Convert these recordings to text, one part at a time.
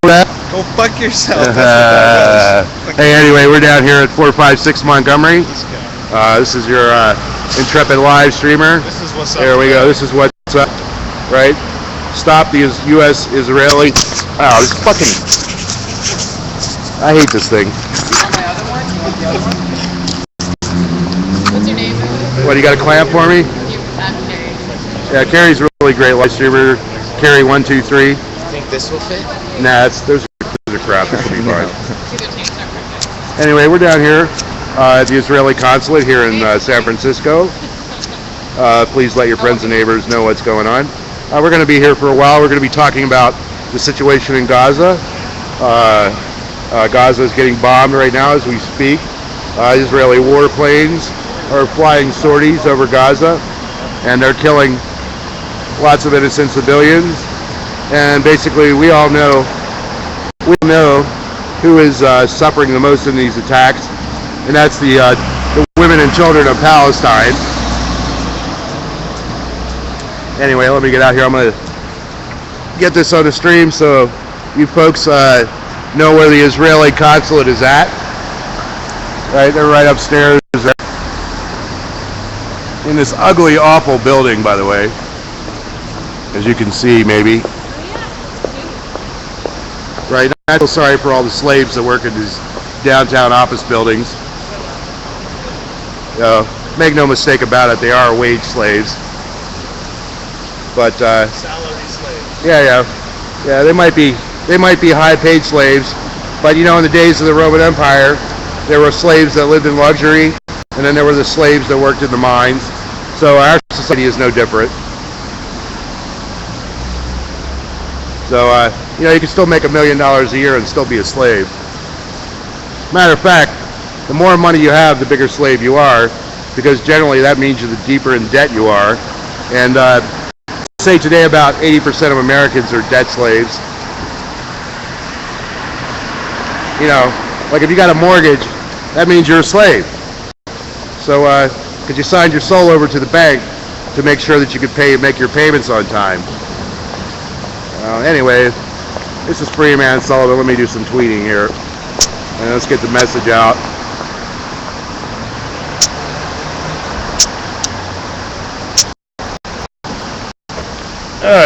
Go fuck yourself. That's what that was. Hey, anyway, we're down here at 456 Montgomery. This is your intrepid live streamer. This is what's up. There we go. This is what's up. Right? Stop the U.S.-Israeli. Oh, this fucking. I hate this thing. What's your name? What, you got a clamp for me? Yeah, Carrie's a really great live streamer. Carrie123. Think this will fit? Nah, those are crap. Anyway, we're down here at the Israeli consulate here in San Francisco. Please let your friends and neighbors know what's going on. We're going to be here for a while. We're going to be talking about the situation in Gaza. Gaza is getting bombed right now as we speak. Israeli warplanes are flying sorties over Gaza, and they're killing lots of innocent civilians. And basically, we all know who is suffering the most in these attacks, and that's the women and children of Palestine. Anyway, let me get out here. I'm going to get this on the stream so you folks know where the Israeli consulate is at. Right, they're right upstairs in this ugly, awful building, by the way, as you can see, maybe. Right, I feel sorry for all the slaves that work in these downtown office buildings. Make no mistake about it, they are wage slaves. But Salary slaves. Yeah, they might be high-paid slaves, but you know, in the days of the Roman Empire, there were slaves that lived in luxury, and then there were the slaves that worked in the mines. So our society is no different. So you know, you can still make $1 million a year and still be a slave. Matter of fact, the more money you have, the bigger slave you are, because generally that means the deeper in debt you are. And say today about 80% of Americans are debt slaves. You know, like if you got a mortgage, that means you're a slave. So, because you signed your soul over to the bank to make sure that you could make your payments on time. Anyway, this is Freeman Sullivan. Let me do some tweeting here, and let's get the message out.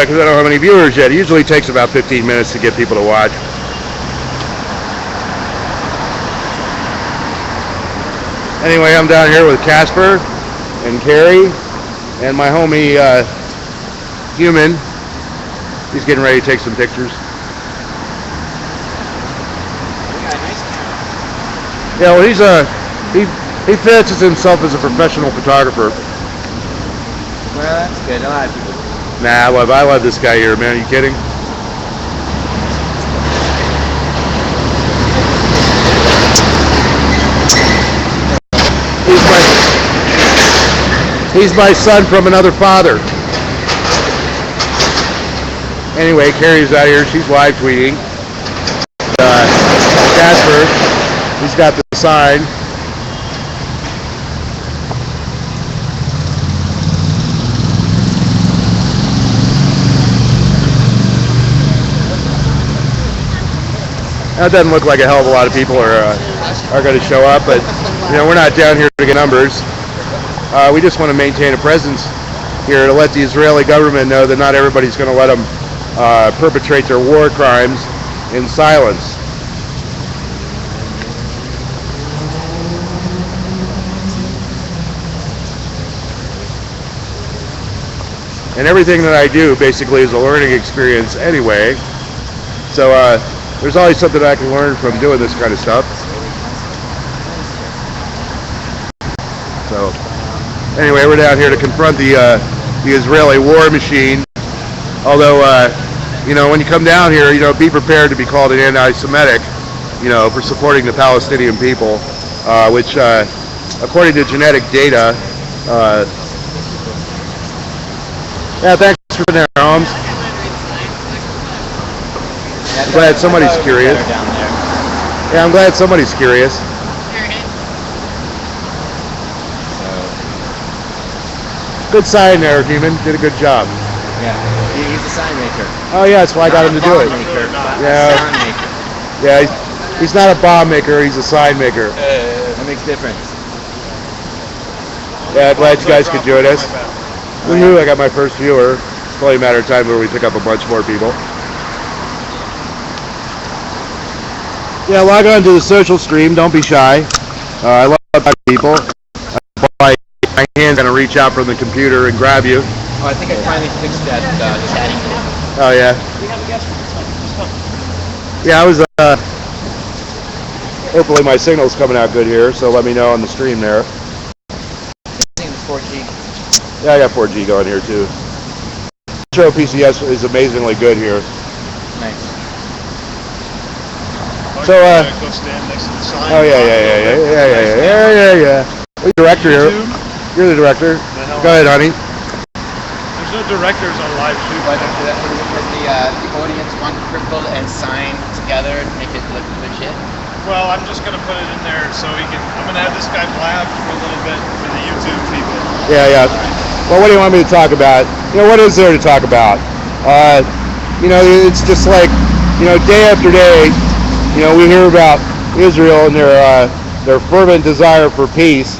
Because I don't have any viewers yet. It usually takes about 15 minutes to get people to watch. Anyway, I'm down here with Casper and Carrie and my homie Human. He's getting ready to take some pictures. Yeah, well, he fancies himself as a professional photographer. Well, that's good. A lot of people. Nah, I love this guy here, man. Are you kidding? He's my son from another father. Anyway, Carrie's out here. She's live tweeting. Casper, he's got the sign. That doesn't look like a hell of a lot of people are going to show up, but you know, we're not down here to get numbers. We just want to maintain a presence here to let the Israeli government know that not everybody's going to let them perpetrate their war crimes in silence. And everything that I do basically is a learning experience anyway. So there's always something I can learn from doing this kind of stuff. So anyway, we're down here to confront the Israeli war machine. Although, you know, when you come down here, you know, be prepared to be called an anti-Semitic, you know, for supporting the Palestinian people, which, according to genetic data, yeah, thanks for being there, Holmes. I'm glad somebody's curious. Yeah, I'm glad somebody's curious. Good sign there, Human. Did a good job. Yeah, he's a sign maker. Oh yeah, that's why I got him to do it. Maker, Yeah. Sign maker. Yeah, he's not a bomb maker, he's a sign maker. That makes difference. Yeah, glad you guys could join us. Woohoo, I got my first viewer. It's probably a matter of time where we pick up a bunch more people. Yeah, log on to the social stream, don't be shy. I love people. My hand's gonna reach out from the computer and grab you. Oh, I think I finally fixed that chatting. Oh yeah. We have a guest from this one. Yeah, I was hopefully my signal's coming out good here, so let me know on the stream there. I think it's 4G. Yeah, I got 4G going here too. Metro PCS is amazingly good here. Nice. So Go stand next to the sign. oh yeah. You're the director here. You're the director. Go ahead, honey. There's no directors on live shoot. Why don't you do that? Does the audience want crippled and sign together to make it look legit? Well, I'm just gonna put it in there so I'm gonna have this guy blab for a little bit for the YouTube people. Yeah. Well, what do you want me to talk about? What is there to talk about? It's just like, day after day, we hear about Israel and their fervent desire for peace.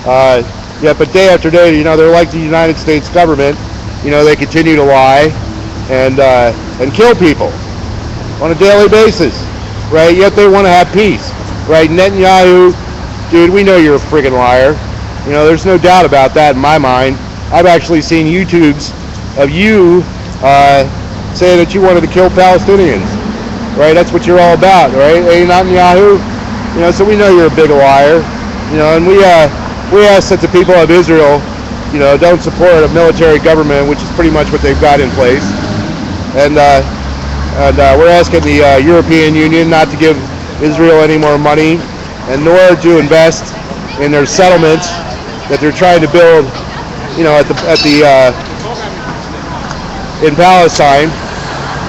But day after day, they're like the United States government. They continue to lie and kill people on a daily basis, right? Yet they want to have peace, right? Netanyahu, dude, we know you're a friggin' liar. There's no doubt about that in my mind. I've actually seen YouTubes of you saying that you wanted to kill Palestinians, right? That's what you're all about, right? Hey, Netanyahu? So we know you're a big liar, and we ask that the people of Israel, don't support a military government, which is pretty much what they've got in place. And we're asking the European Union not to give Israel any more money, and nor to invest in their settlements that they're trying to build, in Palestine,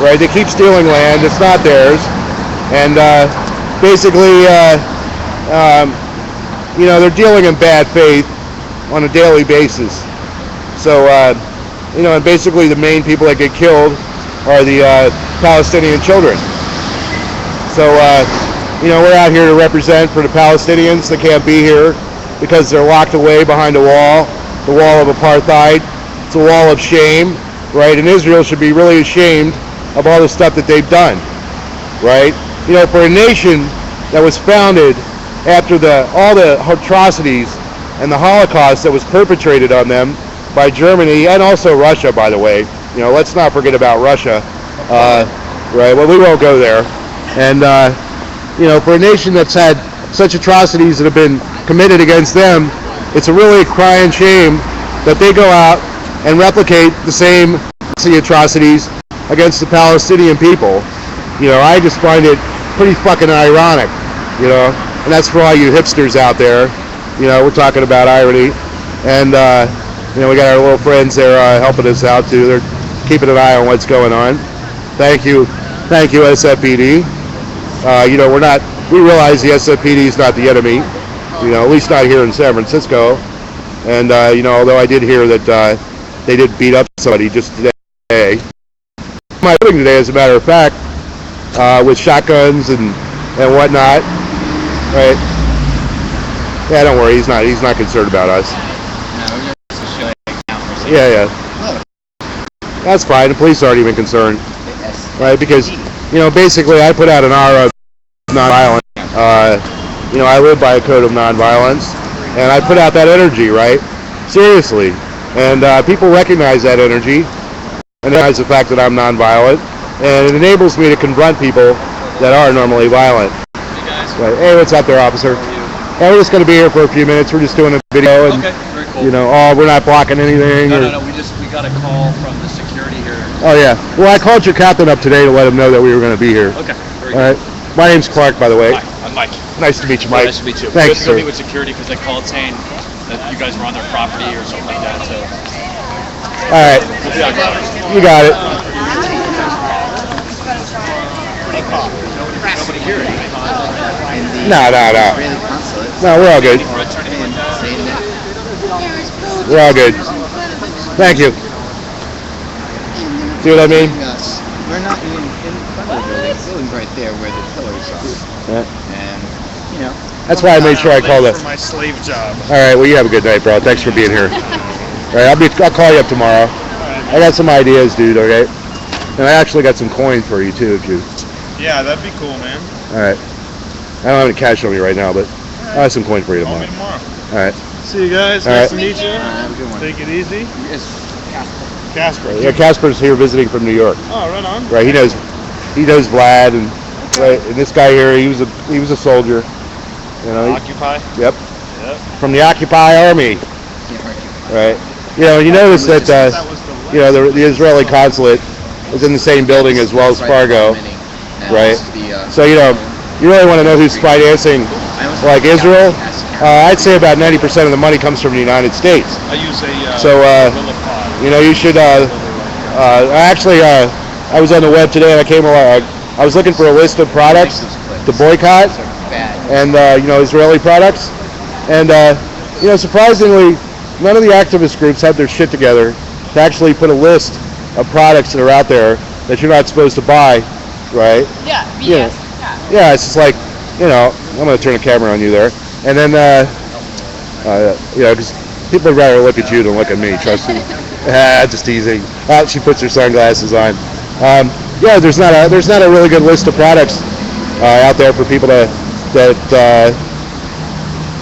right? They keep stealing land; it's not theirs, and basically, they're dealing in bad faith on a daily basis. So, and basically the main people that get killed are the Palestinian children. So, we're out here to represent for the Palestinians that can't be here because they're locked away behind a wall, the wall of apartheid. It's a wall of shame, right? And Israel should be really ashamed of all the stuff that they've done, right? For a nation that was founded after all the atrocities and the Holocaust that was perpetrated on them by Germany and also Russia, by the way. Let's not forget about Russia, right? Well, we won't go there. And for a nation that's had such atrocities that have been committed against them, it's a really crying shame that they go out and replicate the same atrocities against the Palestinian people. I just find it pretty fucking ironic, and that's for all you hipsters out there. We're talking about irony, and we got our little friends there helping us out too. They're keeping an eye on what's going on. Thank you, SFPD. We realize the SFPD is not the enemy, at least not here in San Francisco. And although I did hear that they did beat up somebody just today. My living today, as a matter of fact, with shotguns and whatnot, right? Yeah, don't worry, he's not concerned about us. No, we're just showing account for Yeah. That's fine. The police aren't even concerned, Yes. right? Because basically, I put out an aura of nonviolence. I live by a code of nonviolence, and I put out that energy, right? Seriously, and people recognize that energy, and recognize the fact that I'm nonviolent, and it enables me to confront people that are normally violent. Hey guys. Right. Hey, what's up there, officer? Yeah, we're just going to be here for a few minutes. We're just doing a video, and Okay, very cool. we're not blocking anything. No. We got a call from the security here. Oh yeah. Well, I called your captain up today to let him know that we were going to be here. Okay, very All good. right. My name's Clark, by the way. Hi, I'm Mike. Nice to meet you, Mike. Nice to meet you. Thanks, we have to go sir. meet with security because they called saying that you guys were on their property or something like that. So All right. we'll be out there. You got it. Nobody here. No. Israeli consulate. No, we're all good. And saying that We're all good. Thank you. See what I mean? we're not even in front of the building. building right there where the pillars are. Yeah. And, you know. That's why I made sure I called it. For my slave job. All right. Well, you have a good night, bro. Thanks for being here. All right. I'll call you up tomorrow. I got some ideas, dude. Okay. And I actually got some coin for you too, if you. Yeah, that'd be cool, man. All right. I don't have any cash on me right now, but I'll have some coin for you Call tomorrow. me tomorrow. All right. See you guys. All Nice right. to meet you. Have a good one. Take it easy. It's Casper. Casper. Yeah, Casper's here visiting from New York. Oh, right on. Right. He knows Vlad, and right, and this guy here, he was a soldier. You know. Occupy. Yep. Yep. From the Occupy Army. Right. You notice that the Israeli consulate is in the same building as Wells Fargo. Right. So you really want to know who's financing like Israel. I'd say about 90% of the money comes from the United States. I use a So, gorilla pod. You should. I was on the web today and I came along. I was looking for a list of products to boycott, and Israeli products, and surprisingly, none of the activist groups have their shit together to actually put a list of products that are out there that you're not supposed to buy, right? Yeah, BS. Yeah. Yeah, it's just like, I'm going to turn the camera on you there. And then, because people would rather look at you than look at me, trust me. Just teasing. She puts her sunglasses on. There's not a really good list of products out there for people to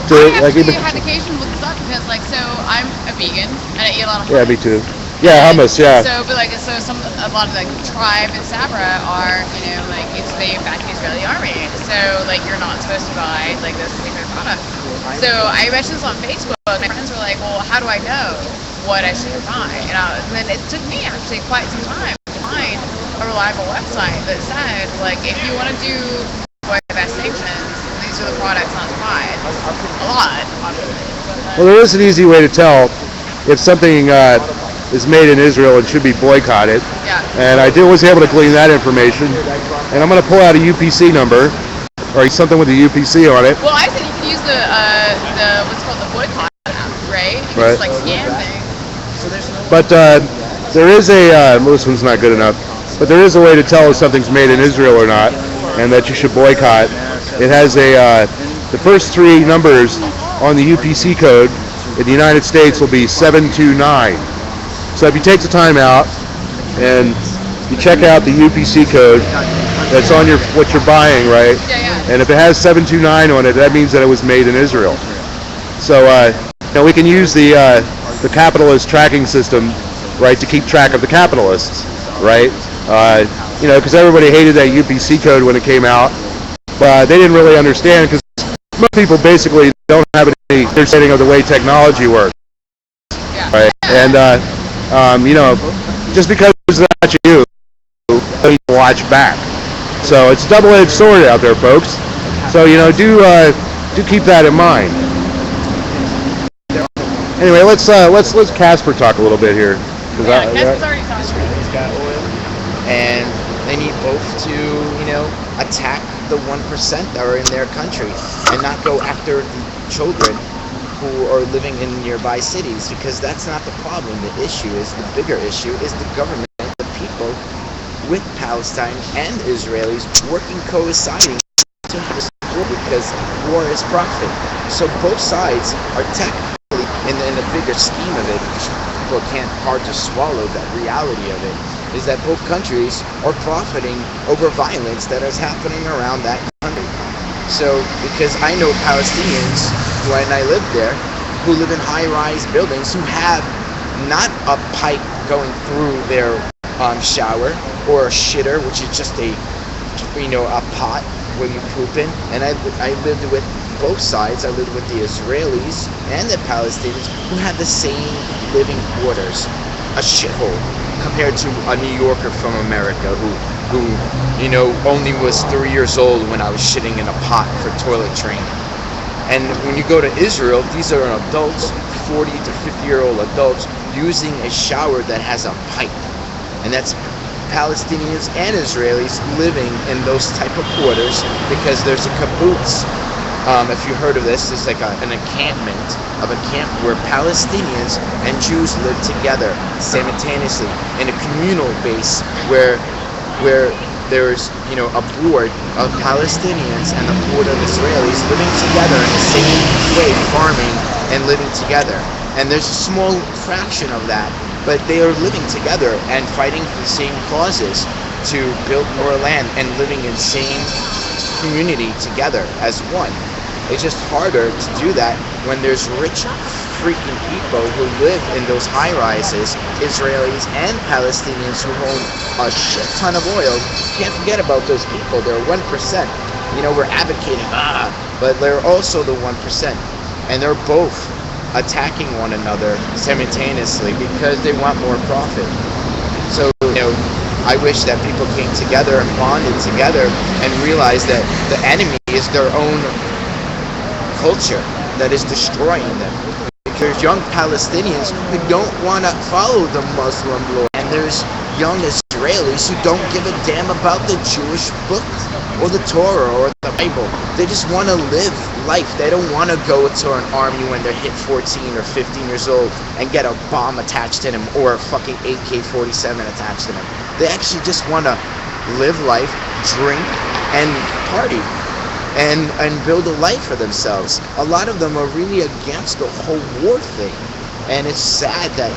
I have even. to have occasion with stuff because, so I'm a vegan and I eat a lot of Yeah, hummus. me too. Yeah, hummus. Yeah. So, but a lot of the tribe in Sabra are, they back the Israeli army. So, you're not supposed to buy those particular products. So I mentioned this on Facebook. My friends were like, "Well, how do I know what I should buy?" And then it took me actually quite some time to find a reliable website that said, if you want to do best sanctions, these are the products not to buy. A lot, obviously. Well, there is an easy way to tell if something is made in Israel and should be boycotted. Yeah. And I was able to glean that information. And I'm going to pull out a UPC number, or something with a UPC on it. Well, I said you could use the what's called the boycott app, right? You can Right. just scan things. But there is this one's not good enough, but there is a way to tell if something's made in Israel or not, and that you should boycott. It has the first three numbers on the UPC code in the United States will be 729. So if you take the time out and you check out the UPC code that's on what you're buying, right? Yeah. And if it has 729 on it, that means that it was made in Israel. So we can use the capitalist tracking system, right, to keep track of the capitalists, right? Because everybody hated that UPC code when it came out, but they didn't really understand, because most people basically don't have any understanding of the way technology works, right? And just because it's not you, you need to watch back. So it's a double-edged sword out there, folks. So do keep that in mind. Anyway, let's Casper talk a little bit here. Casper's already talking. He's got oil, and they need both to, attack the 1% that are in their country and not go after the children who are living in nearby cities, because that's not the problem. The bigger issue is the government, the people with Palestine and Israelis working, coinciding to have this war, because war is profit. So both sides are technically, in the bigger scheme of it, people hard to swallow that reality of it, is that both countries are profiting over violence that is happening around that country. So, because I know Palestinians, when I lived there, who live in high-rise buildings, who have not a pipe going through their shower, or a shitter, which is just a pot where you poop in. And I lived with both sides. I lived with the Israelis and the Palestinians, who had the same living quarters, a shithole, compared to a New Yorker from America who only was 3 years old when I was shitting in a pot for toilet training. And when you go to Israel, these are adults, 40 to 50-year-old adults, using a shower that has a pipe. And that's Palestinians and Israelis living in those type of quarters, because there's a kibbutz. If you heard of this, it's like an encampment of a camp where Palestinians and Jews live together simultaneously in a communal base, where there's, a board of Palestinians and a board of Israelis living together in the same way, farming and living together. And there's a small fraction of that, but they are living together and fighting for the same causes to build more land and living in same community together as one. It's just harder to do that when there's rich freaking people who live in those high rises, Israelis and Palestinians who own a shit ton of oil. Can't forget about those people. They're 1%. We're advocating, but they're also the 1%. And they're both attacking one another simultaneously because they want more profit. So, I wish that people came together and bonded together and realized that the enemy is their own culture that is destroying them. There's young Palestinians who don't want to follow the Muslim law, and there's young Israelis who don't give a damn about the Jewish book or the Torah or the Bible. They just want to live life. They don't want to go to an army when they're hit 14 or 15 years old and get a bomb attached to them or a fucking AK-47 attached to them. They actually just want to live life, drink, and party. And build a life for themselves. A lot of them are really against the whole war thing. And it's sad that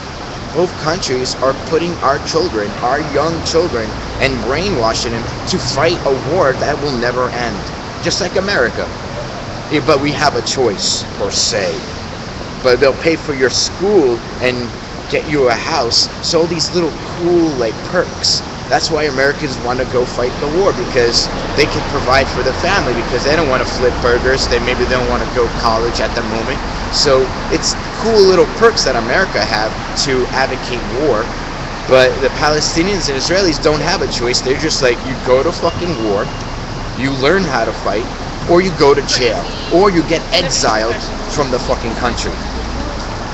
both countries are putting our children, our young children, and brainwashing them to fight a war that will never end. Just like America. But we have a choice, per se. But they'll pay for your school and get you a house. So all these little cool, perks. That's why Americans want to go fight the war, because they can provide for the family, because they don't want to flip burgers. Maybe they don't want to go to college at the moment. So it's cool little perks that America have to advocate war. But the Palestinians and Israelis don't have a choice. They're just like, you go to fucking war, you learn how to fight, or you go to jail, or you get exiled from the fucking country.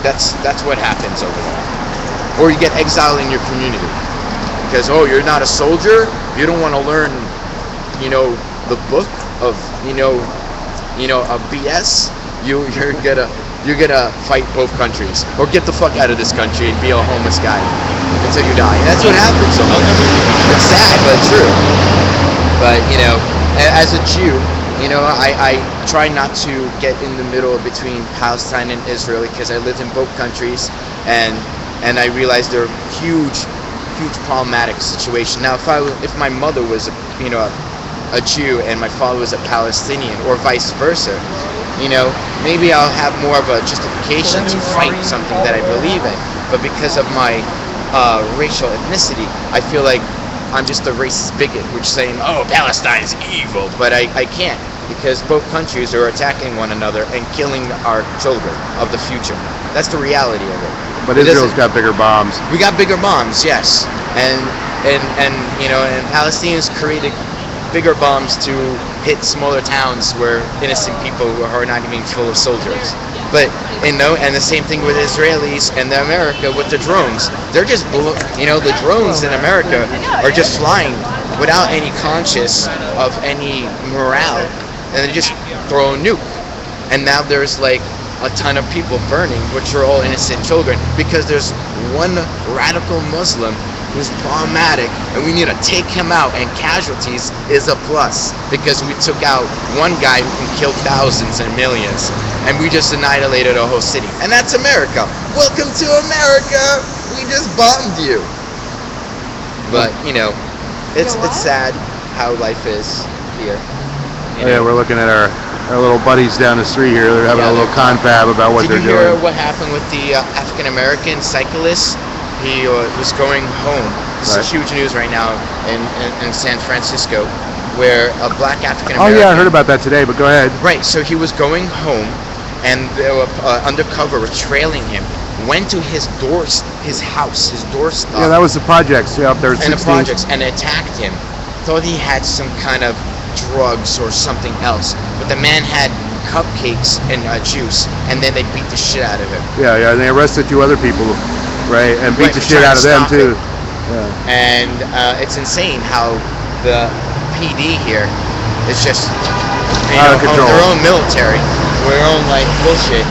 That's what happens over there. Or you get exiled in your community. Because, you're not a soldier, you don't want to learn, the book of, of BS, you're gonna fight both countries. Or get the fuck out of this country and be a homeless guy until you die. And that's what happens so much. It's sad, but true. But, as a Jew, I try not to get in the middle between Palestine and Israel, because I lived in both countries, and I realized they're huge problematic situation. Now, if my mother was a Jew and my father was a Palestinian, or vice versa, maybe I'll have more of a justification to fight something that I believe in. But because of my racial ethnicity, I feel like I'm just a racist bigot, which is saying, Palestine's evil. But I can't, because both countries are attacking one another and killing our children of the future. That's the reality of it. But Israel's got bigger bombs. We got bigger bombs, yes, and Palestinians created bigger bombs to hit smaller towns where innocent people are not even full of soldiers. But and the same thing with Israelis and America with the drones. They're just the drones in America are just flying without any conscious of any morale, and they just throw a nuke, and now there's a ton of people burning, which are all innocent children, because there's one radical Muslim who's problematic, and we need to take him out, and casualties is a plus, because we took out one guy who can kill thousands and millions, and we just annihilated a whole city. And that's America. Welcome to America! We just bombed you. But, it's sad how life is here. Yeah, we're looking at our little buddies down the street here. They're having a little confab about what they're doing. Did you hear what happened with the African-American cyclist? He was going home. This is huge news right now in San Francisco, where a black African-American... Oh, yeah, I heard about that today, but go ahead. Right, so he was going home, and undercover were trailing him, went to his house, his doorstep. Yeah, that was the projects, up there at 16th. And the projects, and attacked him. Thought he had some kind of drugs or something else, but the man had cupcakes and juice, and then they beat the shit out of him. Yeah, and they arrested 2 other people, right, and beat the shit out of them too. Yeah. And it's insane how the PD here is just out of control. Their own military, their own bullshit.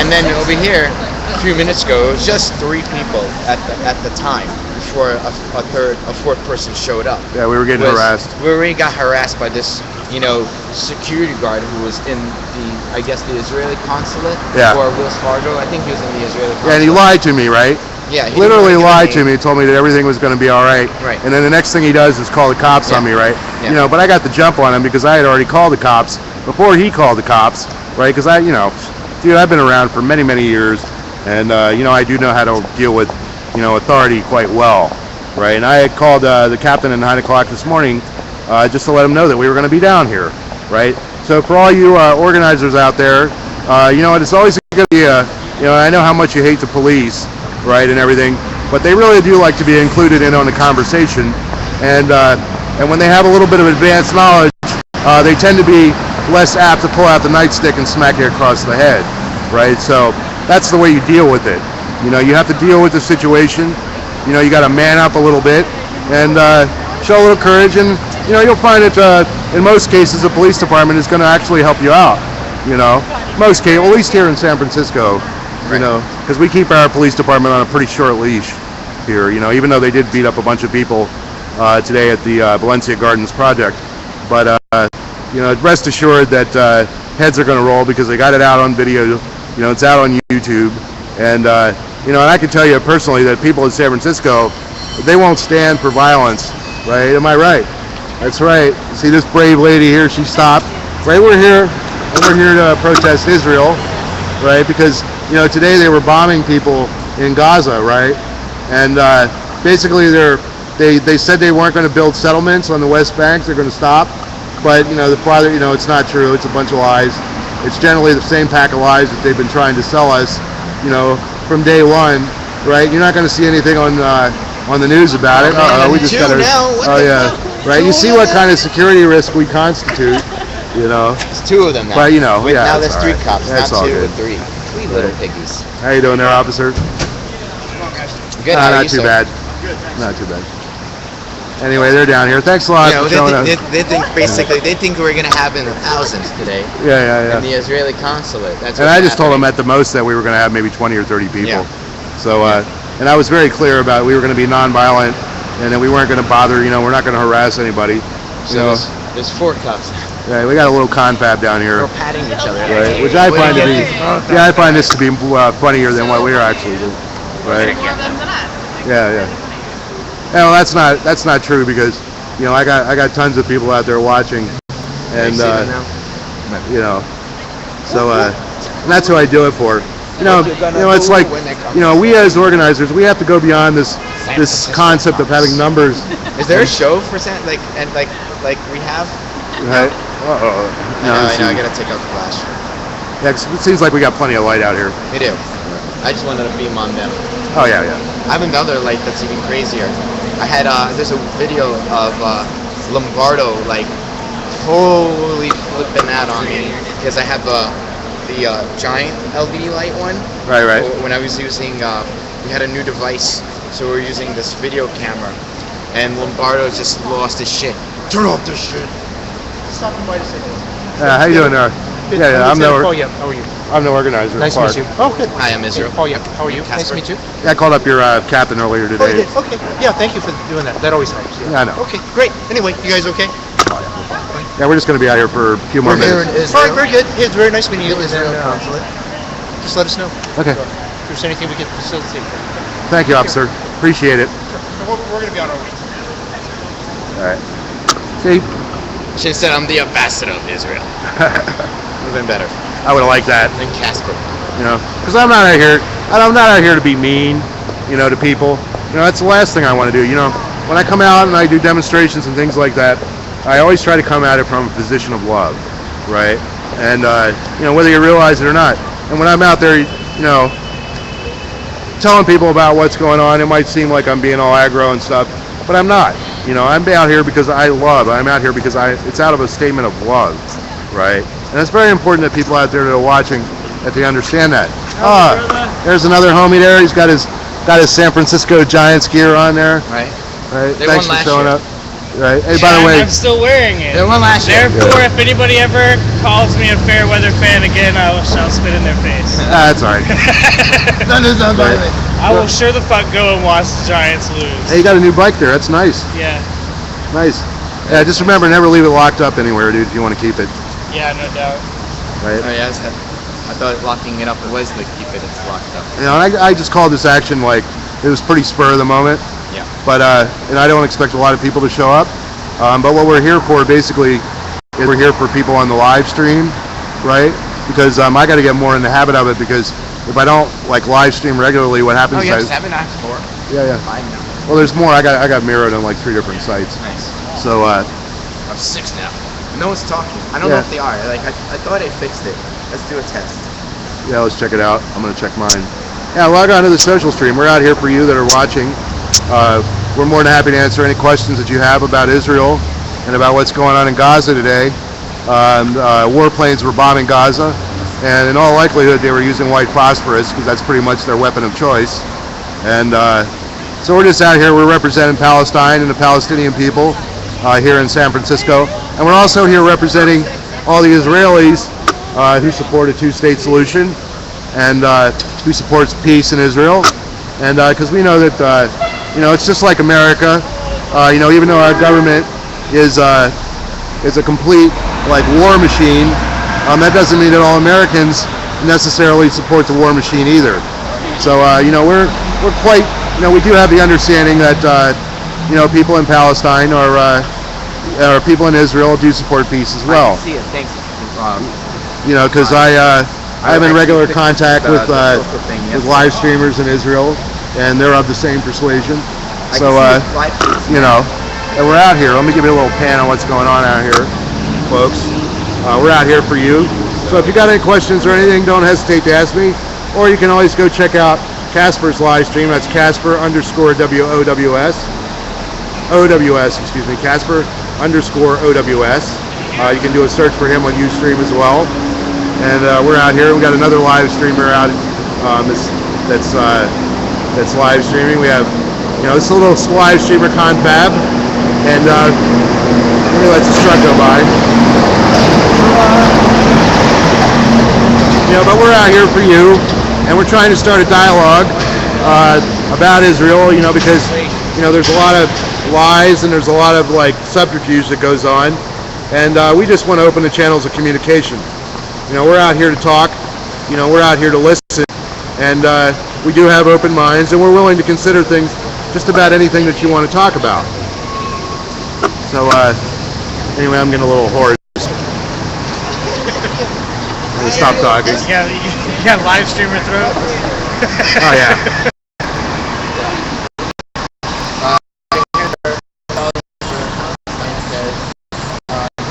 And then over here, a few minutes ago, it was just 3 people at the time before a fourth person showed up. Yeah, we were getting harassed. We already got harassed by this, security guard who was in I guess the Israeli consulate. Yeah. Or Wells Fargo. I think he was in the Israeli consulate. Yeah, and he lied to me, right? Yeah. He Literally didn't wanna lied give to me. He told me that everything was going to be all right. Right. And then the next thing he does is call the cops on me, right? Yeah. But I got the jump on him because I had already called the cops before he called the cops, right? Because dude, I've been around for many, many years, and I do know how to deal with, authority quite well, right? And I had called the captain at 9 o'clock this morning just to let him know that we were going to be down here, right? So for all you organizers out there, it's always going to be I know how much you hate the police, right, and everything, but they really do like to be included in on the conversation, and when they have a little bit of advanced knowledge, they tend to be less apt to pull out the nightstick and smack you across the head, right? So that's the way you deal with it. You have to deal with the situation. You got to man up a little bit and show a little courage, and you'll find that in most cases the police department is going to actually help you out. Most cases, at least here in San Francisco, because we keep our police department on a pretty short leash here. Even though they did beat up a bunch of people today at the Valencia Gardens project, but rest assured that heads are going to roll because they got it out on video. It's out on YouTube, and and I can tell you personally that people in San Francisco, they won't stand for violence, right? Am I right? That's right. See this brave lady here? She stopped. Right, we're here to protest Israel, right? Because today they were bombing people in Gaza, right? And basically they said they weren't going to build settlements on the West Bank. They're going to stop. But it's not true. It's a bunch of lies. It's generally the same pack of lies that they've been trying to sell us, from day one, right? You're not going to see anything on the news about it. We just got right. You see what kind of security risk we constitute, It's two of them now. But now there's three cops, that's not all two good. but three. Three little piggies. How you doing there, officer? Good. How are Not you, too sir? bad. Not too bad. Anyway, they're down here. Thanks a lot for showing up. They think we're gonna have in the thousands today. Yeah. In the Israeli consulate. That's And I just told them at the most that we were going to have maybe 20 or 30 people. Yeah. So, and I was very clear about we were going to be nonviolent, and that we weren't going to bother. We're not going to harass anybody. So there's four cops. Yeah, we got a little confab down here, We're patting each other. right? Which I find to be, I find this to be funnier than what we're actually doing, right? More of them than us. Yeah. Yeah, well, that's not true because I got tons of people out there watching, and so and that's who I do it for. It's like we as organizers, we have to go beyond this concept of having numbers. Is there a show for like we have? Right? I know. I gotta take out the flash. Yeah, 'cause it seems like we got plenty of light out here. We do. I just wanted to beam on them. Oh yeah. I have another light that's even crazier. I had there's a video of Lombardo totally flipping out on me because I have the giant LED light one. Right. When I was using, we had a new device, so we were using this video camera, and Lombardo just lost his shit. Turn off this shit. Stopping by to say this. How you doing there? Yeah. How are you? I'm the organizer. Nice to Clark. meet you. Oh, good. Hi, I'm Israel. Oh, yeah. How are you? Nice Casper. to meet you. Yeah, I called up your captain earlier Oh, you today. did? Okay. Yeah, thank you for doing that. That always helps. Yeah, I know. Okay, great. Anyway, you guys okay? Yeah, we're just going to be out here for a few more minutes. All right, very good. Yeah, it's very nice meeting you. Israel consulate. Just let us know. Okay. If there's anything we can facilitate. Thank you, officer. Appreciate it. We're going to be on our way. All right. See, Should have said I'm the ambassador of Israel. Would have been better I would have liked that. than Casper. Because I'm not out here. I'm not out here to be mean, to people. That's the last thing I want to do. When I come out and I do demonstrations and things like that, I always try to come at it from a position of love, right? And whether you realize it or not. And when I'm out there, telling people about what's going on, it might seem like I'm being all aggro and stuff, but I'm not. I'm out here because I love. I'm out here because it's out of a statement of love, right? And it's very important that people out there that are watching, that they understand that. There's another homie there. He's got his San Francisco Giants gear on there. Right. Right. They Thanks won for last showing year. up. Right. Hey, by the way, I'm still wearing it. They won last year. Therefore, if anybody ever calls me a fair weather fan again, I shall spit in their face. that's all right. No, Right. I will sure the fuck go and watch the Giants lose. Hey, you got a new bike there. That's nice. Yeah. Nice. Yeah, just remember, never leave it locked up anywhere, dude, if you want to keep it. Yeah, no doubt. Right. Oh yeah, I thought locking it up was to keep it. It's locked up. You know, and I just called this action like it was pretty spur of the moment. Yeah. But and I don't expect a lot of people to show up. But what we're here for basically is we're here for people on the live stream, right? Because I got to get more in the habit of it, because if I don't like live stream regularly, what happens Oh, you have is 7 acts 4. yeah. Fine now. Well, there's more. I got mirrored on like 3 different sites. Nice. So I'm 6 now. No one's talking. I don't know if they are. Like I thought I fixed it. Let's do a test. yeah, let's check it out. I'm gonna check mine. Yeah, log on to the social stream. We're out here for you that are watching. We're more than happy to answer any questions that you have about Israel and about what's going on in Gaza today. Warplanes were bombing Gaza, and in all likelihood they were using white phosphorus, because that's pretty much their weapon of choice. And so we're just out here. We're representing Palestine and the Palestinian people here in San Francisco, and we're also here representing all the Israelis who support a 2-state solution and who supports peace in Israel. And because we know that it's just like America. Even though our government is a complete like war machine, that doesn't mean that all Americans necessarily support the war machine either. So we're quite, we do have the understanding that people in Palestine or people in Israel do support peace as well. I see it. Thanks. Because I'm in regular contact with live streamers in Israel, and they're of the same persuasion. So and we're out here. Let me give you a little pan on what's going on out here, folks. We're out here for you. So if you got any questions or anything, don't hesitate to ask me. Or you can always go check out Casper's live stream. That's Casper_WOWS. Casper_OWS. You can do a search for him on Ustream as well. And we're out here. We got another live streamer out that's live streaming. We have, this little live streamer confab, and let me let this truck go by. But we're out here for you, and we're trying to start a dialogue about Israel. Because there's a lot of lies and there's a lot of like subterfuge that goes on, and we just want to open the channels of communication. We're out here to talk. We're out here to listen, and we do have open minds, and we're willing to consider things, just about anything that you want to talk about. So anyway, I'm getting a little hoarse. I'm gonna stop talking. Yeah, you got live streamer throat. Oh yeah.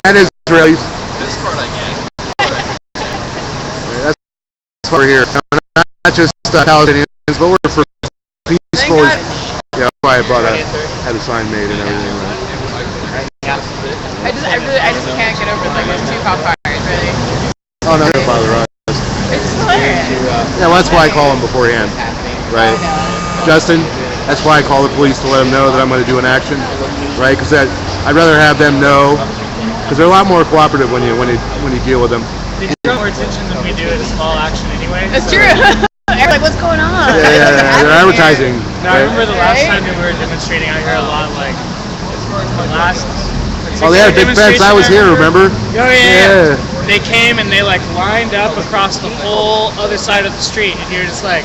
And Israelis. That's why we're here. Not just Palestinians, but we're for peaceful. Yeah, that's why I had a sign made and everything. I just can't get over like those 2 cop cars, really. Oh no, don't bother us. It's just hilarious. Yeah, well, that's why I call them beforehand, right? Justin, that's why I call the police to let them know that I'm going to do an action, right? Because I'd rather have them know, because they're a lot more cooperative when you deal with them. They draw more attention than we do at a small action anyway. That's true. Everyone's like, what's going on? Yeah, they're advertising. No, I remember the last time we were demonstrating out here a lot, like the last. Oh, they had a big fence. I was here, remember? Oh yeah. They came and they like lined up across the whole other side of the street, and you're just like,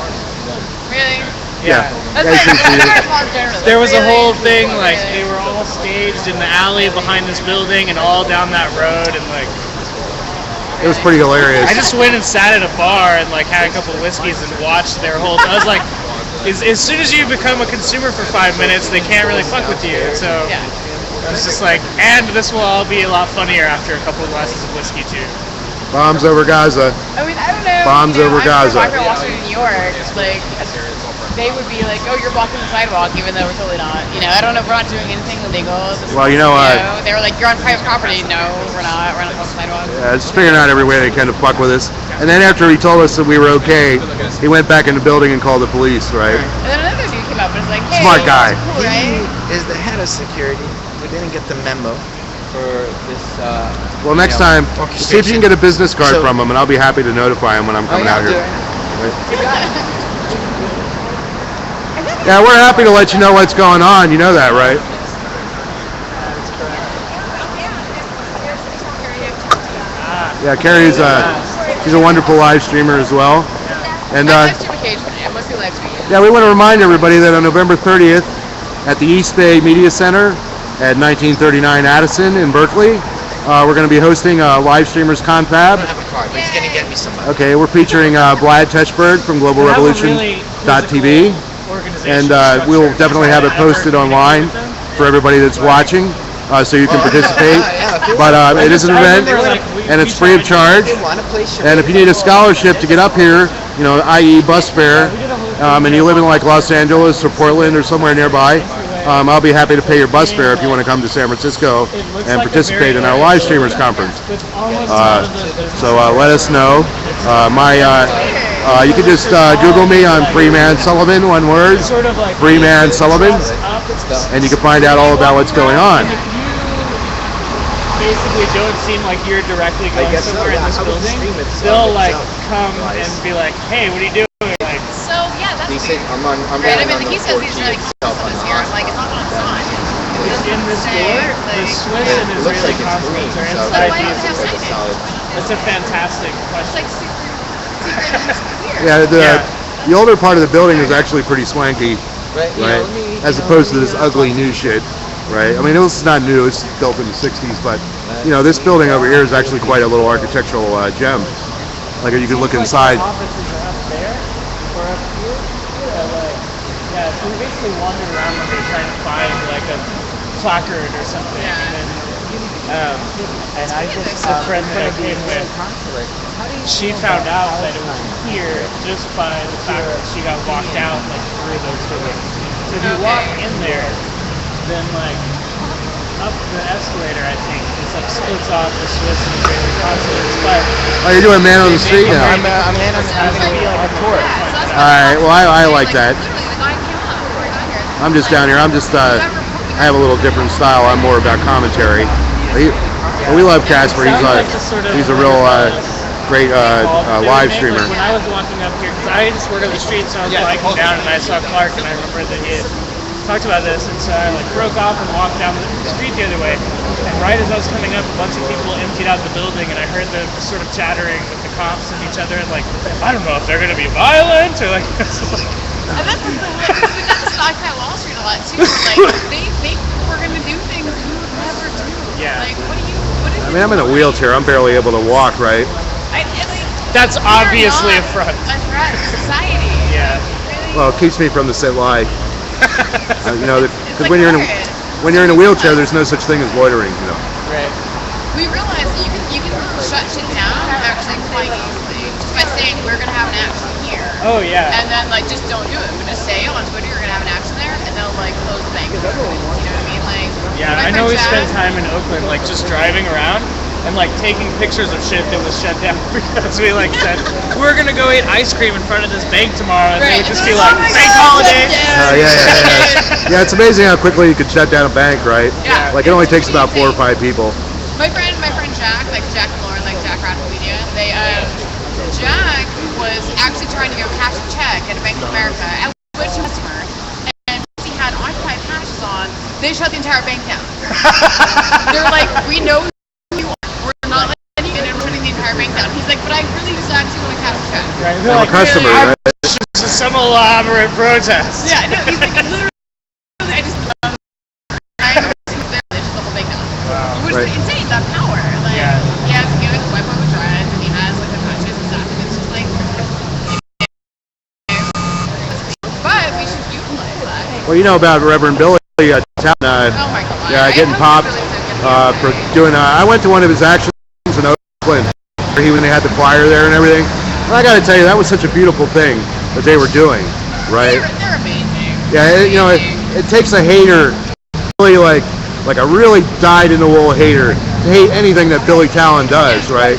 Really? Yeah. That's Yeah, like, there was a whole thing like they were all staged in the alley behind this building and all down that road, and like it was pretty hilarious. I just went and sat at a bar and like had a couple whiskeys and watched their whole. I was like, as soon as you become a consumer for 5 minutes, they can't really fuck with you. So I was just like, and this will all be a lot funnier after a couple of glasses of whiskey too. Bombs over Gaza. I mean, I don't know. Bombs over Gaza. I remember walking in New York, like, they would be like, oh, you're blocking the sidewalk, even though we're totally not. I don't know, we're not doing anything illegal. Well, they were like, you're on private property. No, we're not. We're not on the sidewalk. Just figuring out every way they kind of fuck with us. And then after he told us that we were okay, he went back in the building and called the police, right? And then another dude came up and was like, hey, Smart guy. cool, right? He is the head of security, which didn't get the memo for this. Well, next time, see if you can get a business card from them, and I'll be happy to notify them when I'm coming out here. Yeah, we're happy to let you know what's going on. You know that, right? Yeah, Carrie's she's a wonderful live streamer as well. And I live stream occasionally. I mostly live stream. yeah, we want to remind everybody that on November 30th at the East Bay Media Center at 1939 Addison in Berkeley, we're going to be hosting a live streamers confab. I don't have a card, but he's gonna get me some money. Okay, we're featuring Vlad Techberg from GlobalRevolution.tv, and we'll definitely have it posted online for everybody that's watching, so you can participate. But it is an event, and it's free of charge. And if you need a scholarship to get up here, you know, i.e. bus fare, and you live in like Los Angeles or Portland or somewhere nearby, I'll be happy to pay your bus fare if you want to come to San Francisco and participate in our live streamers conference. So let us know. You can just Google me on Freeman Sullivan, one word, Freeman Sullivan, and you can find out all about what's going on. Basically don't seem like you're directly going somewhere in this building, they'll like come and be like, hey, what are you doing? Like, So yeah, that's Decent. weird. I'm Right? I running mean, on he the says he's running 14 this year. I'm like, it's not on its on. in this door, the Swiss and It looks Israeli like it's green, consulates are so inside why these. does it have like a solid. signage? That's a fantastic It's question. like super weird. Yeah, the older part of the building is actually pretty swanky, Right. right? As opposed to this ugly new shit, right? I mean, it's not new; it's built in the '60s, but you know, this building over here is actually quite a little architectural gem. Like you can look inside. Offices are up there or up here. Yeah, so we basically wandered around when we were trying to find like a placard or something. Yeah. And I just, a friend that I came with, she found out that it was here just by the fact that she got walked out like through those buildings. So if you walk in there, then like up the escalator, I think, it's like splits off the Swiss and Israeli consulates. But Oh, you're doing man on the street now. I'm man on the tour. All right. Well, I like that. Literally, the guy came up before he got here. I'm just down here. I'm just I have a little different style. I'm more about commentary. We love Casper. He's a real great live streamer. When I was walking up here, because I just work on the street, so I was biking down and I saw Clark, and I remember that he had talked about this, and so I like broke off and walked down the street the other way. And right as I was coming up, a bunch of people emptied out the building, and I heard them sort of chattering with the cops and each other, and like, I don't know if they're going to be violent or like. And that's the thing. We've got this Occupy Wall Street a lot too. Like they think we're gonna do things we would never do. Yeah. Like what do you? What is I mean, I'm in a wheelchair. I'm barely able to walk, right? like, That's we are obviously a not front. A threat to society. Yeah. Really? Well, it keeps me from the sit lie. You know, It's because like when you're in a hilarious. wheelchair, there's no such thing as loitering. You know. Right. We realize that you can shut shit down actually quite easily just by saying we're gonna have an action here. Oh yeah. And then like just don't do it. But just say on Twitter you're gonna have an action there, and they'll like close the bank. You know what I mean? Like Yeah, my I know we friend spent Chad- time in Oakland, like just driving around and like taking pictures of shit that was shut down because we like said we're gonna go eat ice cream in front of this bank tomorrow, and they would just be like, "Oh my bank God, holiday. Yeah. Yeah, it's amazing how quickly you can shut down a bank, right? Yeah. Like it only takes about 4 or 5 people. My friend Jack, like Jack and Lauren, like Jack Radical Media, they Jack was actually trying to go cash a check at a Bank of America, at which customer, and he had Occupy patches on. They shut the entire bank down. They're like, we know who you are. We're not letting you in, and we're shutting the entire bank down. He's like, but I really just actually want to cash a check. Right. I'm They're a like, customer, really, right? this is some elaborate protest. Yeah, no, he's like, literally, I just, they shut the whole bank down. Which Right. is insane, that power. Like, Yeah. he has, you know, his wife with friends, and he has, like, the conscious and stuff, and it's just like, but we should utilize that. Well, you know about Reverend Billy Town. Oh my God. Yeah, getting popped for doing. I went to one of his actions in Oakland, where when they had the choir there and everything. And I got to tell you, that was such a beautiful thing that they were doing, right? They're amazing. Yeah, you know, it takes a hater, really like a really dyed-in-the-wool hater, to hate anything that Billy Talon does, right?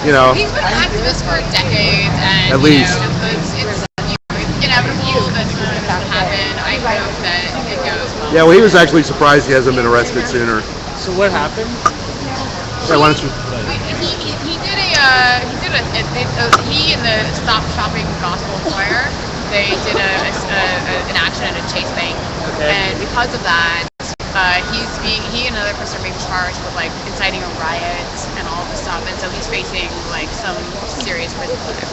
You know. He's been an activist for decades, and At least. You know, it's inevitable that something's going to happen. I hope that it goes well. Yeah, well, he was actually surprised he hasn't been arrested sooner. So what happened? Yeah, why don't you? He and the Stop Shopping Gospel Choir, they did an action at a Chase Bank, and because of that, he and another person are being charged with like inciting a riot and all this stuff, and so he's facing like some serious prison time.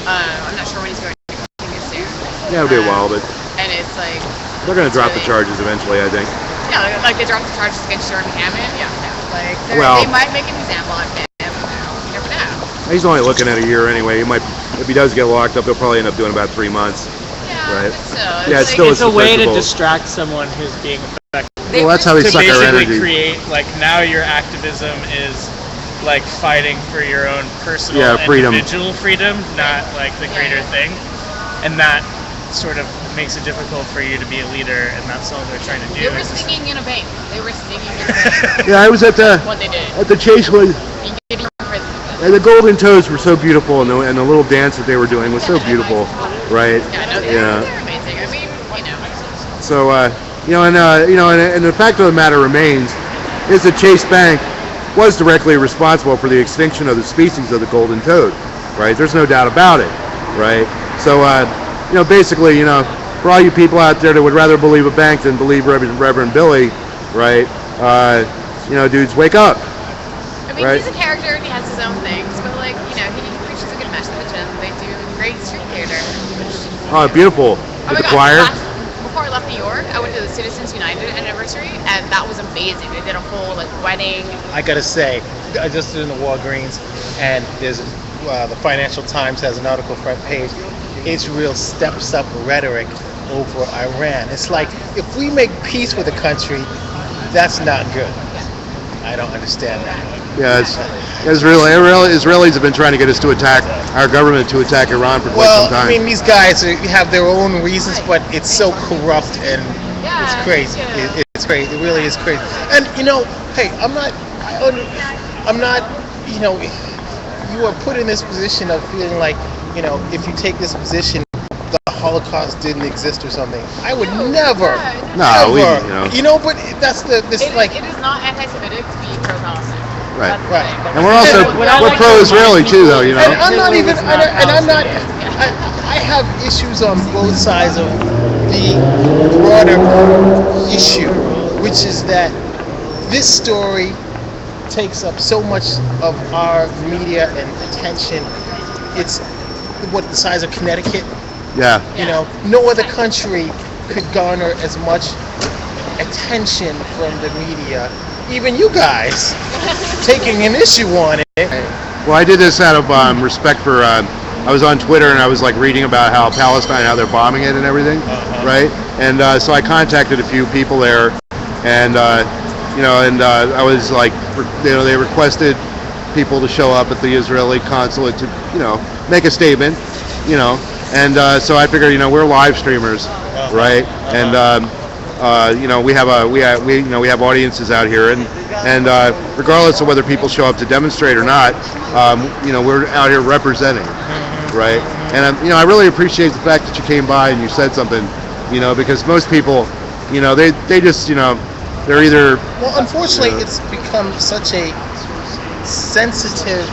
I'm not sure when he's going to continue soon. Yeah, it'll be a while, but and it's like they're going to drop the charges eventually, I think. Yeah, like they dropped the charges against Jeremy Hammond. Yeah, like Well, they might make an example of him. You never know. He's only looking at a year anyway. He might, if he does get locked up, he'll probably end up doing about 3 months. Yeah, right? but still, Yeah, it's still It's a way to susceptible. distract someone who's being affected. Well, that's how they To suck our basically energy. create, like, now your activism is like fighting for your own personal freedom. individual freedom, not like the greater thing, and that sort of makes it difficult for you to be a leader, and that's all they're trying to do. They were singing in a bank. They were singing in a bank. Yeah, I was at the What they did. Chase one, You get in prison. and the Golden Toads were so beautiful, and the little dance that they were doing was so beautiful, right? Yeah, no, they're amazing. I mean, you know. So, and the fact of the matter remains is that Chase Bank was directly responsible for the extinction of the species of the golden toad, right? There's no doubt about it, right? So, basically, for all you people out there that would rather believe a bank than believe Reverend Billy, right? Dudes, wake up. I mean, right? he's a character and he has his own things, but like, he preaches a good message and they do great street theater. Oh, beautiful. Oh With my the God, choir. before I left New York, I went to the Citizens United anniversary, and that was amazing. They did a whole wedding. I gotta say, I just did in the Walgreens, and there's the Financial Times has an article front page. It's real steps up rhetoric over Iran. It's like, if we make peace with a country, that's not good. I don't understand that. Yeah, Israelis have been trying to get us to attack our government, to attack Iran for quite some time. I mean, these guys have their own reasons, but it's so corrupt and it's crazy. Yeah. It's crazy. It really is crazy. And hey, I'm not. You are put in this position of feeling like, if you take this position, the Holocaust didn't exist or something. I would never. No, ever. But that's this It is not anti-Semitic to be pro-Palestine. Right. That's the Right. thing. And we're also we're pro-Israeli too, though. And I'm not even. I'm not. I have issues on both sides of the broader issue, which is that this story takes up so much of our media and attention. It's the size of Connecticut. Yeah. No other country could garner as much attention from the media. Even you guys taking an issue on it. Well, I did this out of respect for. I was on Twitter and I was reading about how Palestine, how they're bombing it and everything, right? And so I contacted a few people there, and I was they requested people to show up at the Israeli consulate to make a statement, and so I figured we're live streamers, right? And we have audiences out here, and regardless of whether people show up to demonstrate or not, we're out here representing, right? And I really appreciate the fact that you came by and you said something, because most people, they just, they're either. Well, unfortunately, it's become such a sensitive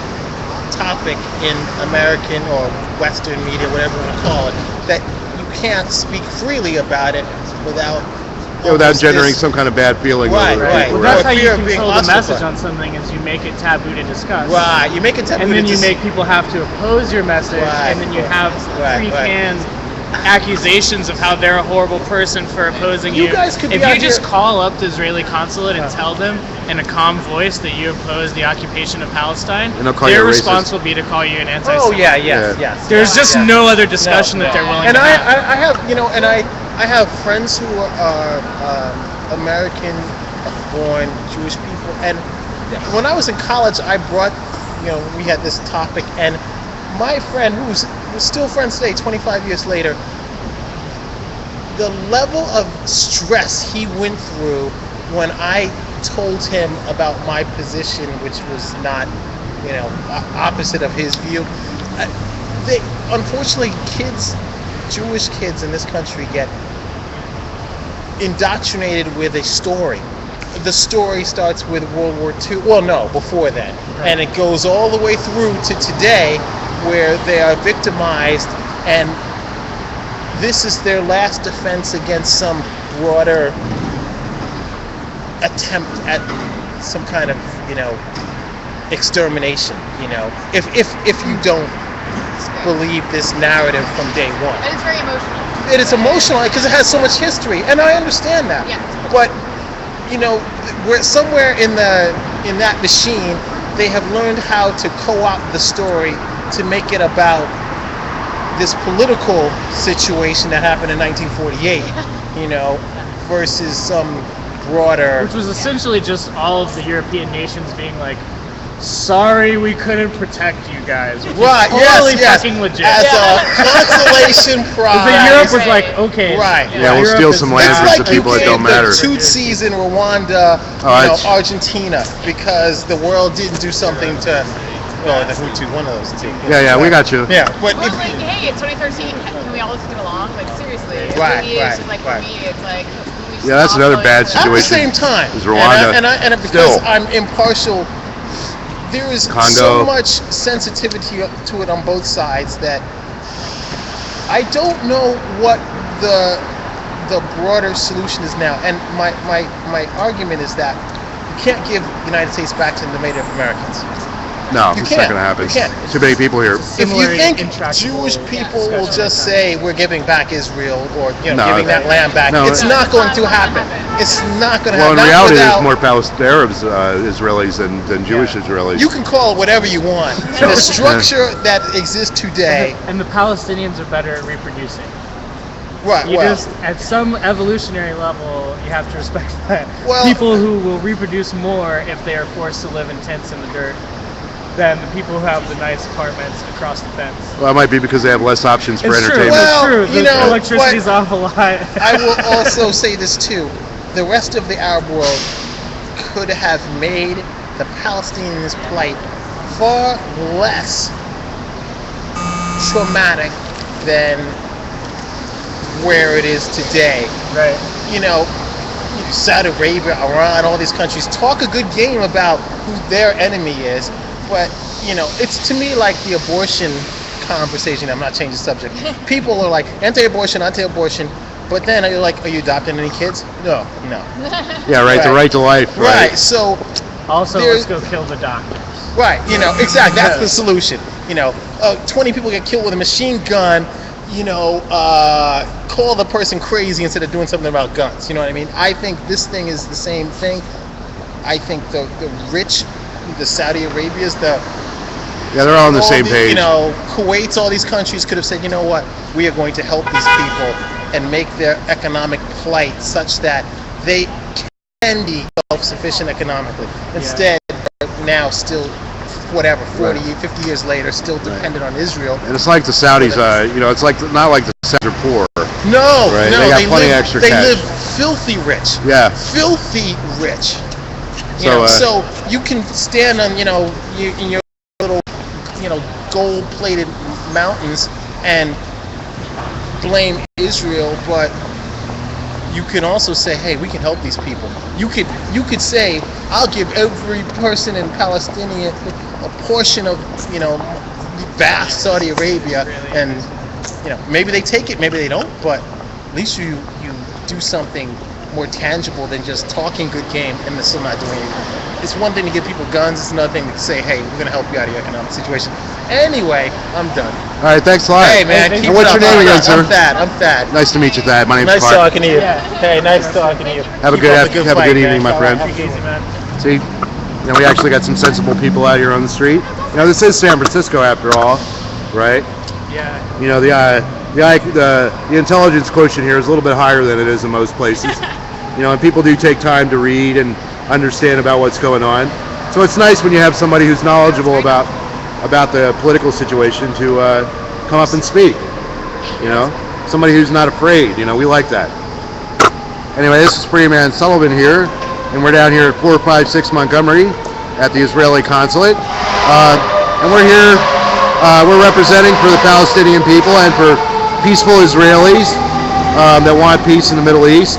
topic in American or Western media, whatever you want to call it, that you can't speak freely about it without generating some kind of bad feeling. Right. Well, that's how you Fear of being control the message ostracized. on something, is you make it taboo to discuss. Right, you make it taboo. And then to you dis- make people have to oppose your message, Right. and then you have Right. pre-canned accusations of how they're a horrible person for opposing you. You guys could be if you out just here- call up the Israeli consulate and tell them in a calm voice that you oppose the occupation of Palestine, And they'll call you their a racist. response will be to call you an anti-Semite. Oh yeah, yes. There's just no other discussion that they're willing And to have. I have, and I have friends who are American-born Jewish people, and when I was in college, I brought, we had this topic, and my friend, we're still friends today, 25 years later, the level of stress he went through when I told him about my position, which was not, opposite of his view. Unfortunately, Jewish kids in this country get indoctrinated with a story. The story starts with World War II. Well, no, before that. Right. And it goes all the way through to today, where they are victimized, and this is their last defense against some broader attempt at some kind of, extermination. If you don't believe this narrative from day one. And it's very emotional. It is emotional because it has so much history, and I understand that. Yeah. But we're somewhere in that machine, they have learned how to co-opt the story to make it about this political situation that happened in 1948, versus some broader. Which was essentially just all of the European nations being like, sorry we couldn't protect you guys. Which Right, is totally yes. fucking legit. As a consolation prize. Because Europe was like, okay. Right. Yeah, we'll Europe steal is some bad. land It's for like the people you that don't gave matter. the Tutsis in Rwanda, that's- Argentina, because the world didn't do something to, the Hutu, one of those two. Yeah, we got you. Yeah, but Well, like, hey, it's 2013. Can we all just get along? Like, seriously. It Right, really is right, just like, right. for me, it's like, we Yeah, that's stop another going bad to- at the situation. same time, Is Rwanda. and because Still. I'm impartial, there is so Congo. much sensitivity to it on both sides that I don't know what the broader solution is now. And my argument is that you can't give the United States back to the Native Americans. No, You it's can't. not going to happen. You can't. Too many people here. If you Similar think intractable Jewish people will discussion just like say we're giving back Israel or No, giving that land back, no, it's it- not going to happen. It's not going to Well, happen. in Not reality, without- there's more Arabs, Israelis than Jewish Israelis. You can call it whatever you want. The structure that exists today, And the Palestinians are better at reproducing. right? You Well, just, at some evolutionary level, you have to respect that. Well- People who will reproduce more if they are forced to live in tents in the dirt than the people who have the nice apartments across the fence. Well, it might be because they have less options for It's true. entertainment. Well, It's true. you The know, electricity's but- off a lot. I will also say this too: the rest of the Arab world could have made the Palestinians' plight far less traumatic than where it is today. Right. Saudi Arabia, Iran, all these countries talk a good game about who their enemy is, but it's to me like the abortion conversation. I'm not changing the subject. People are like anti-abortion, but then you're like, are you adopting any kids? No. Yeah, right. The Right. right to life. Right. So, Also, There's- let's go kill the doctors. right. Exactly. That's the solution. 20 people get killed with a machine gun. Call the person crazy instead of doing something about guns. You know what I mean? I think this thing is the same thing. I think the rich, the Saudi Arabias, Yeah, they're all on the all same page. Kuwait's, all these countries could have said, you know what, we are going to help these people and make their economic plight such that they can be self-sufficient economically. Instead, now still, 40, 50 years later, still dependent on Israel. And it's like the Saudis, it's like not like the Saudis are poor. No, Right, no, they got plenty live, extra they cash. live filthy rich. Yeah. Filthy rich. So, So you can stand on, in your little, gold-plated mountains and blame Israel, but you can also say, hey, we can help these people. You could say, I'll give every person in Palestine a portion of, vast Saudi Arabia, and maybe they take it, maybe they don't, but at least you do something more tangible than just talking good game and then still not doing anything. It's one thing to give people guns, it's another thing to say, hey, we're gonna help you out of your economic situation. Anyway, I'm done. All right, thanks a lot. Hey man, And keep what's it your up. name again, sir? I'm Thad. Nice to meet you, Thad. My name's Nice Clark. talking to you. Yeah. Hey, nice talking to you. Have a Keep good up the have a fight, good evening, man. my friend. Take it easy, man. See, we actually got some sensible people out here on the street. This is San Francisco after all, right? Yeah. The intelligence quotient here is a little bit higher than it is in most places. And people do take time to read and understand about what's going on. So it's nice when you have somebody who's knowledgeable about the political situation to come up and speak. Somebody who's not afraid. We like that. Anyway, this is Freeman Sullivan here, and we're down here at 456 Montgomery at the Israeli consulate, and we're here. We're representing for the Palestinian people and for peaceful Israelis that want peace in the Middle East.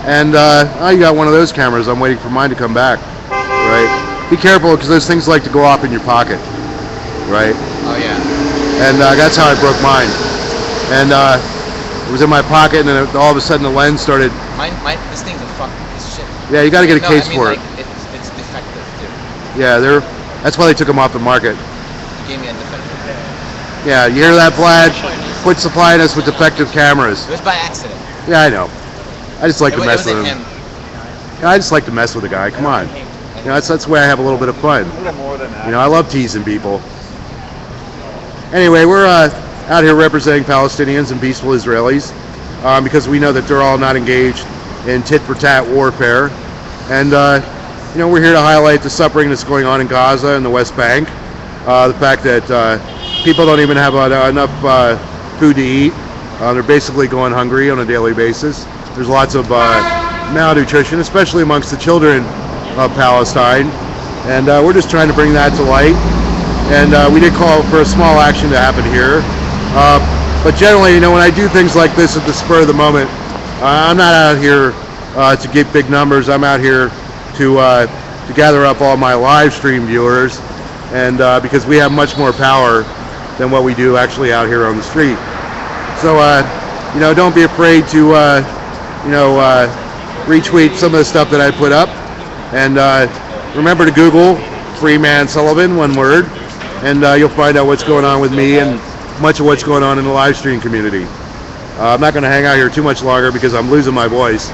And oh, you got one of those cameras. I'm waiting for mine to come back. Right. Be careful because those things like to go off in your pocket. Right. Oh yeah. And that's how I broke mine. And it was in my pocket, and then all of a sudden the lens started. This thing's a fucking piece of shit. Yeah, you got to get a No, case I mean, for like, it. It's defective too. Yeah, that's why they took them off the market. You gave me a defective. Yeah, you hear that, Vlad? Quit supplying us with defective cameras. It was by accident. Yeah, I know. I just like to mess with him. him. Yeah, I just like to mess with the guy. Come on. You know, that's the way I have a little bit of fun. You know, I love teasing people. Anyway, we're out here representing Palestinians and peaceful Israelis because we know that they're all not engaged in tit-for-tat warfare. And, you know, we're here to highlight the suffering that's going on in Gaza and the West Bank. The fact that people don't even have enough food to eat. They're basically going hungry on a daily basis. There's lots of malnutrition, especially amongst the children of Palestine. And we're just trying to bring that to light. And we did call for a small action to happen here. But generally, you know, when I do things like this at the spur of the moment, I'm not out here to get big numbers. I'm out here to gather up all my live stream viewers, and because we have much more power than what we do actually out here on the street. So, you know, don't be afraid to, you know, retweet some of the stuff that I put up. And remember to Google Freeman Sullivan, one word, and you'll find out what's going on with me and much of what's going on in the live stream community. I'm not going to hang out here too much longer because I'm losing my voice.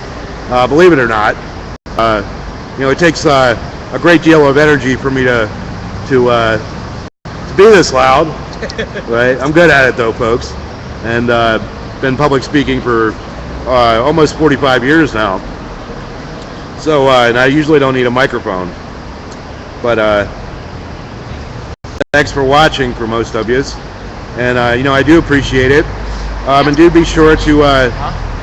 Believe it or not, you know, it takes a great deal of energy for me to be this loud. Right? I'm good at it though, folks, and been public speaking for almost 45 years now. So, and I usually don't need a microphone. But thanks for watching for most of you. And, you know, I do appreciate it. And do be sure to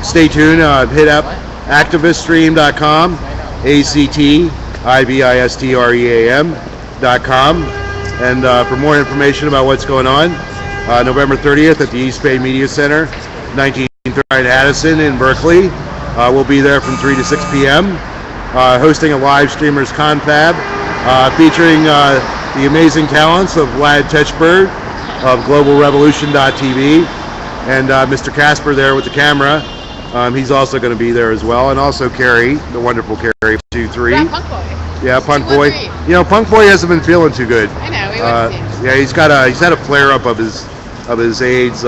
stay tuned. Hit up activiststream.com, activistream.com. And for more information about what's going on, November 30th at the East Bay Media Center, 1939 Addison in Berkeley. We'll be there from 3 to 6 p.m. Hosting a live streamers confab featuring the amazing talents of Vlad Techbird of globalrevolution.tv and Mr. Casper there with the camera. He's also going to be there as well, and also Carrie, the wonderful Carrie 23. Yeah, Punk Boy. Yeah, Punk Boy. You know, Punk Boy hasn't been feeling too good. I know. We went to see him. Yeah, he's had a flare up of his AIDS.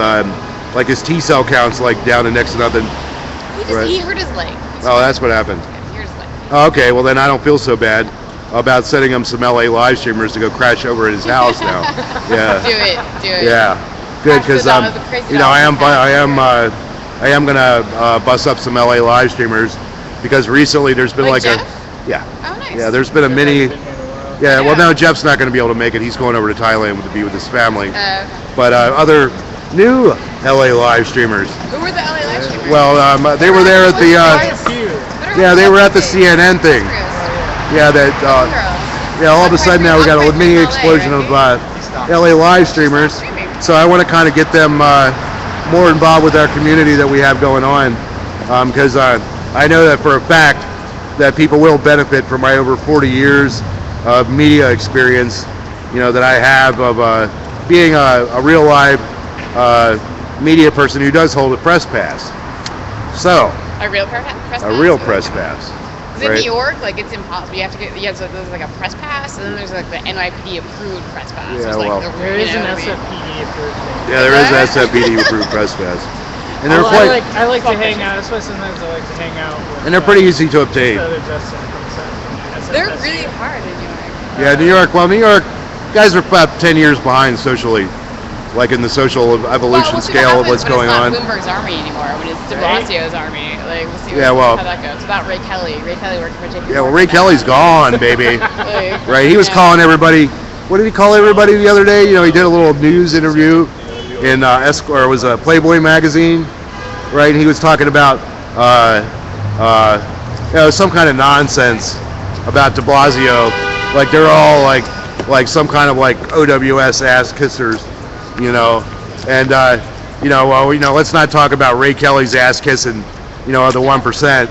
Like his T cell counts like down to next to nothing. He hurt his leg. Oh, that's what happened. Yeah, he hurt his leg. Oh, okay, well then I don't feel so bad about sending him some LA live streamers to go crash over at his house now. Yeah. Do it. Yeah. Good, because you know I am gonna bust up some LA live streamers because recently there's been like Jeff? yeah. Oh, nice. Yeah, there's been a mini. Yeah, well, no, Jeff's not going to be able to make it. He's going over to Thailand to be with his family. Okay. But other new LA live streamers. Who were the LA live streamers? Well, they were there at the. Yeah, they were at the CNN thing. Yeah, that. Yeah, all of a sudden now we got a mini explosion of LA live streamers. So I want to kind of get them more involved with our community that we have going on, because I know that for a fact that people will benefit from my over 40 years of media experience, you know, that I have of being a real live media person who does hold a press pass. So A real press pass? a real press pass. Is right? in New York, like it's impossible. You have to get, so there's like a press pass, and then there's like the NYPD approved press pass. Yeah, There's, like, well, There is an SFPD approved thing. Yeah, there is an SFPD approved press pass, and they're Although quite I like to hang out. That's why sometimes I like to hang out with. and they're pretty easy to obtain. Other Justin from SFPD. They're really hard in New York. Yeah, New York. Well, New York guys are about 10 years behind socially, like in the social evolution We'll see scale of what what's happens going when on. it's not Bloomberg's army anymore, when it's de Blasio's army. Like, we'll see Yeah, how that goes. It's about Ray Kelly. Ray Kelly worked for JP. Yeah, well, Ray Kelly's gone, baby. Like, Right? He was calling everybody. What did he call everybody the other day? You know, he did a little news interview in Esquire. It was a Playboy magazine, right? And he was talking about, you know, some kind of nonsense about de Blasio. Like they're all like some kind of like OWS ass kissers, you know. And you know, well, you know, let's not talk about Ray Kelly's ass kissing, you know, of the 1%.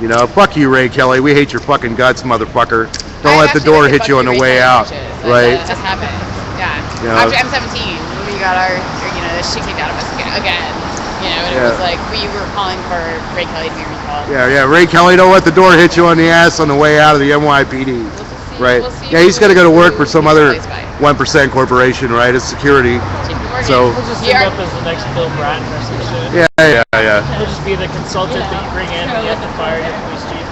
You know, fuck you, Ray Kelly. We hate your fucking guts, motherfucker. Don't let the Actually, door like, hit you on the fucking way Ray out, Kelly bitches. right? That just happened. Yeah. You know, After M17, we got our, the shit kicked out of us again. You know, and it was like we were calling for Ray Kelly to be recalled. Yeah. Ray Kelly, don't let the door hit you on the ass on the way out of the NYPD. Right. Yeah, he's got to go to work for some other 1% corporation, right? It's security. So We'll just end up as the next Bill Bratton or some shit. Yeah. He'll just be the consultant that you bring in and you have to fire your police chief.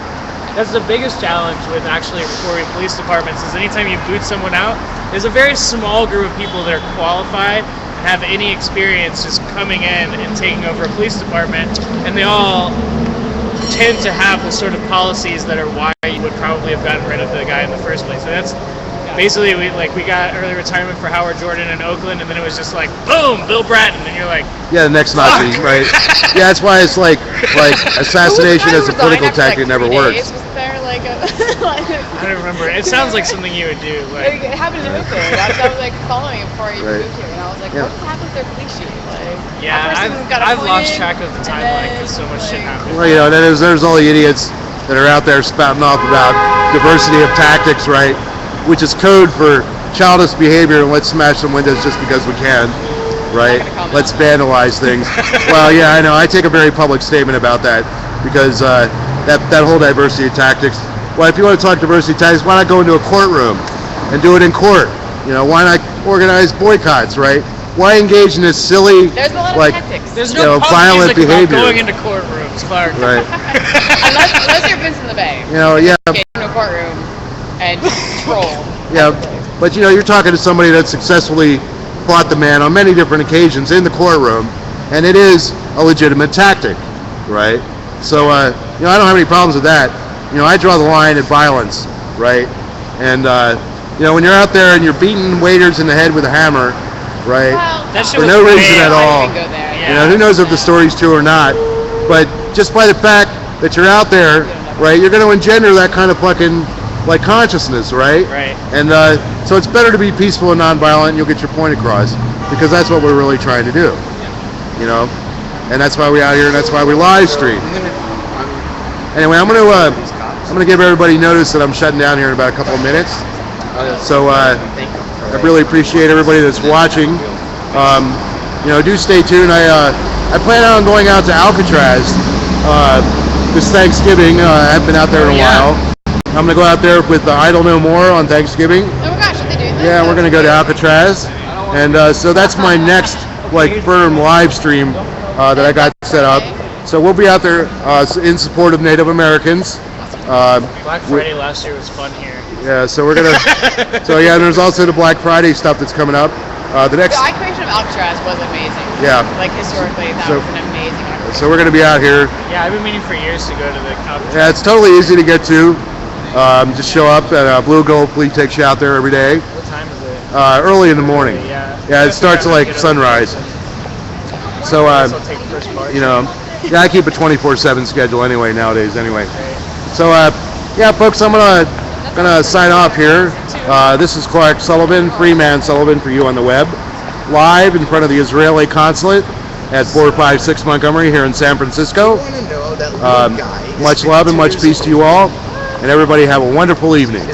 That's the biggest challenge with actually reforming police departments is anytime you boot someone out, there's a very small group of people that are qualified and have any experience just coming in and taking over a police department, and they all tend to have the sort of policies that are why you would probably have gotten rid of the guy in the first place. So that's basically we got early retirement for Howard Jordan in Oakland, and then it was just like boom, Bill Bratton, and you're like, yeah, the next Nazi, right? Yeah, that's why it's like assassination as a political tactic never works. Was there like a I don't remember. It sounds like something you would do. Like, it happened in Oakland. I was like following him before he moved here, and I was like, what happened with their police chief? Like, I've lost track of the timeline because so much shit happened. Well, and then there's all the idiots that are out there spouting off about diversity of tactics, right? Which is code for childish behavior and let's smash some windows just because we can, right? Let's vandalize things. Well, yeah, I know. I take a very public statement about that because that whole diversity of tactics. Well, if you want to talk diversity of tactics, why not go into a courtroom and do it in court? You know, why not organize boycotts, right? Why engage in this silly, there's a lot of like, tactics. There's no violent behavior? About going into courtrooms, Clark. Right. unless you're Vince in the Bay. You know, yeah. Okay, in a courtroom and troll. Yeah, but you're talking to somebody that successfully fought the man on many different occasions in the courtroom, and it is a legitimate tactic, right? So, I don't have any problems with that. I draw the line at violence, right? And, when you're out there and you're beating waiters in the head with a hammer, right? Well, for no reason at all. Who knows if the story's true or not? But just by the fact that you're out there, right, you're going to engender that kind of fucking consciousness, right? Right. And so it's better to be peaceful and nonviolent, and you'll get your point across, because that's what we're really trying to do. And that's why we're out here, and that's why we live stream. Anyway, I'm gonna give everybody notice that I'm shutting down here in about a couple of minutes. So I really appreciate everybody that's watching. Do stay tuned. I plan on going out to Alcatraz this Thanksgiving. I haven't been out there in a while. I'm gonna go out there with Idle No More on Thanksgiving. Oh my gosh, what they doing? Yeah, we're gonna go to Alcatraz, and so that's my next firm live stream that I got set up. So we'll be out there in support of Native Americans. Black Friday last year was fun here. Yeah, so we're gonna. And there's also the Black Friday stuff that's coming up. The occupation of Alcatraz was amazing. Yeah. Historically, that was an amazing occupation. So we're gonna be out here. Yeah, I've been meaning for years to go to the Alcatraz. Yeah, it's totally easy to get to. Just show up, and Blue Gold Fleet takes you out there every day. What time is it? Early in the morning. Yeah. It starts at sunrise. So I keep a 24/7 schedule anyway nowadays. Anyway, so folks, I'm gonna sign off here. This is Clark Sullivan, Freeman Sullivan for you on the web, live in front of the Israeli consulate at 456 Montgomery here in San Francisco. Much love and much peace to you all, and everybody have a wonderful evening.